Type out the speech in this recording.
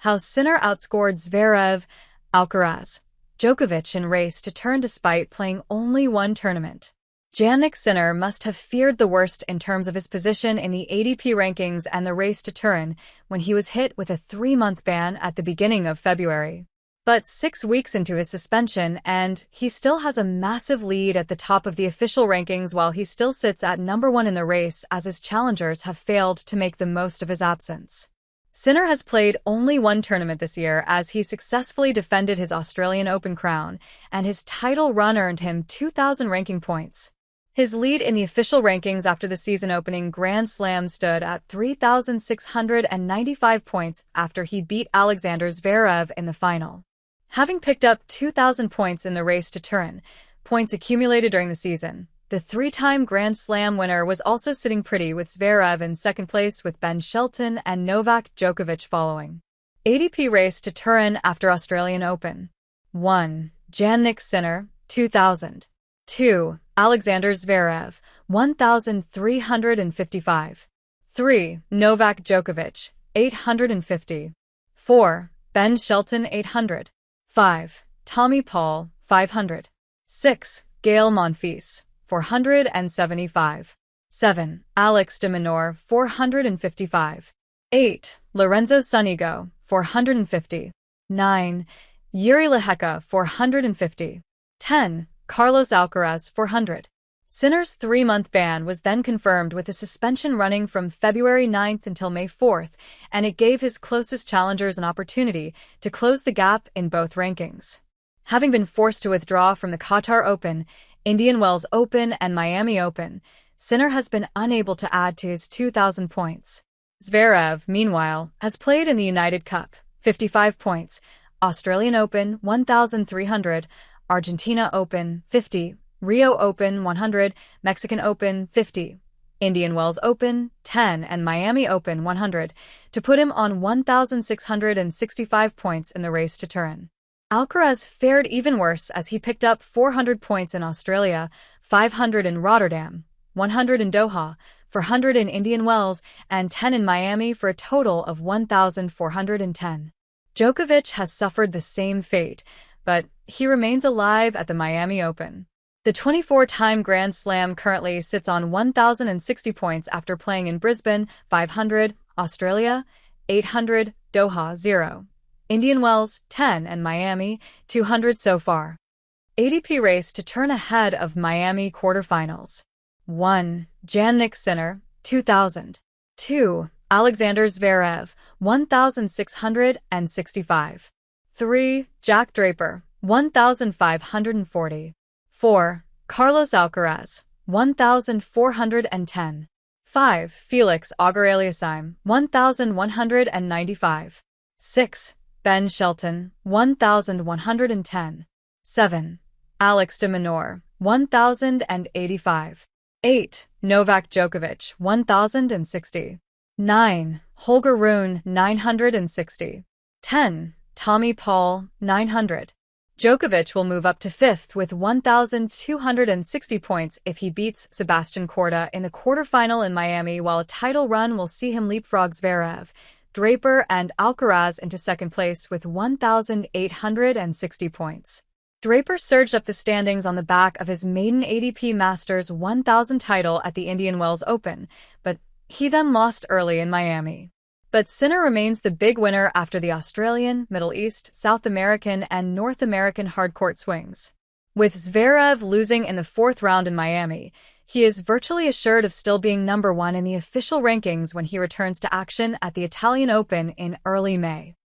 how Sinner outscored Zverev, Alcaraz, Djokovic in Race to Turin despite playing only one tournament. Jannik Sinner must have feared the worst in terms of his position in the ATP rankings and the Race to Turin when he was hit with a 3-month ban at the beginning of February. But 6 weeks into his suspension, and he still has a massive lead at the top of the official rankings while he still sits at number 1 in the race as his challengers have failed to make the most of his absence. Sinner has played only one tournament this year as he successfully defended his Australian Open crown, and his title run earned him 2,000 ranking points. His lead in the official rankings after the season opening Grand Slam stood at 3,695 points after he beat Alexander Zverev in the final. Having picked up 2,000 points in the Race to Turin, points accumulated during the season, the 3-time Grand Slam winner was also sitting pretty with Zverev in second place with Ben Shelton and Novak Djokovic following. ATP Race to Turin after Australian Open. 1. Jannik Sinner, 2,000. 2. Alexander Zverev, 1,355. 3. Novak Djokovic, 850. 4. Ben Shelton, 800. 5. Tommy Paul, 500. 6. Gael Monfils, 475. 7. Alex de Minaur, 455. 8. Lorenzo Sonego, 450. 9. Yuri Lehecka, 450. 10. Carlos Alcaraz, 400. Sinner's 3-month ban was then confirmed with a suspension running from February 9th until May 4th, and it gave his closest challengers an opportunity to close the gap in both rankings. Having been forced to withdraw from the Qatar Open, Indian Wells Open, and Miami Open, Sinner has been unable to add to his 2,000 points. Zverev, meanwhile, has played in the United Cup, 55 points, Australian Open, 1,300, Argentina Open, 50, Rio Open, 100, Mexican Open, 50, Indian Wells Open, 10, and Miami Open, 100, to put him on 1,665 points in the Race to Turin. Alcaraz fared even worse as he picked up 400 points in Australia, 500 in Rotterdam, 100 in Doha, 400 in Indian Wells, and 10 in Miami for a total of 1,410. Djokovic has suffered the same fate, but he remains alive at the Miami Open. The 24-time Grand Slam currently sits on 1,060 points after playing in Brisbane, 500, Australia, 800, Doha, 0, Indian Wells, 10, and Miami, 200 so far. ATP Race to Turin ahead of Miami quarterfinals. 1. Jannik Sinner, 2,000. 2. Alexander Zverev, 1,665. 3. Jack Draper, 1,540. 4. Carlos Alcaraz, 1,410. 5. Felix Auger-Aliassime, 1,195. 6. Ben Shelton, 1,110. 7. Alex de Minaur, 1,085. 8. Novak Djokovic, 1,060. 9. Holger Rune, 960. 10. Tommy Paul, 900. Djokovic will move up to 5th with 1,260 points if he beats Sebastian Korda in the quarterfinal in Miami, while a title run will see him leapfrog Zverev, Draper, and Alcaraz into second place with 1,860 points. Draper surged up the standings on the back of his maiden ATP Masters 1,000 title at the Indian Wells Open, but he then lost early in Miami. But Sinner remains the big winner after the Australian, Middle East, South American, and North American hardcourt swings. With Zverev losing in the 4th round in Miami, he is virtually assured of still being number 1 in the official rankings when he returns to action at the Italian Open in early May.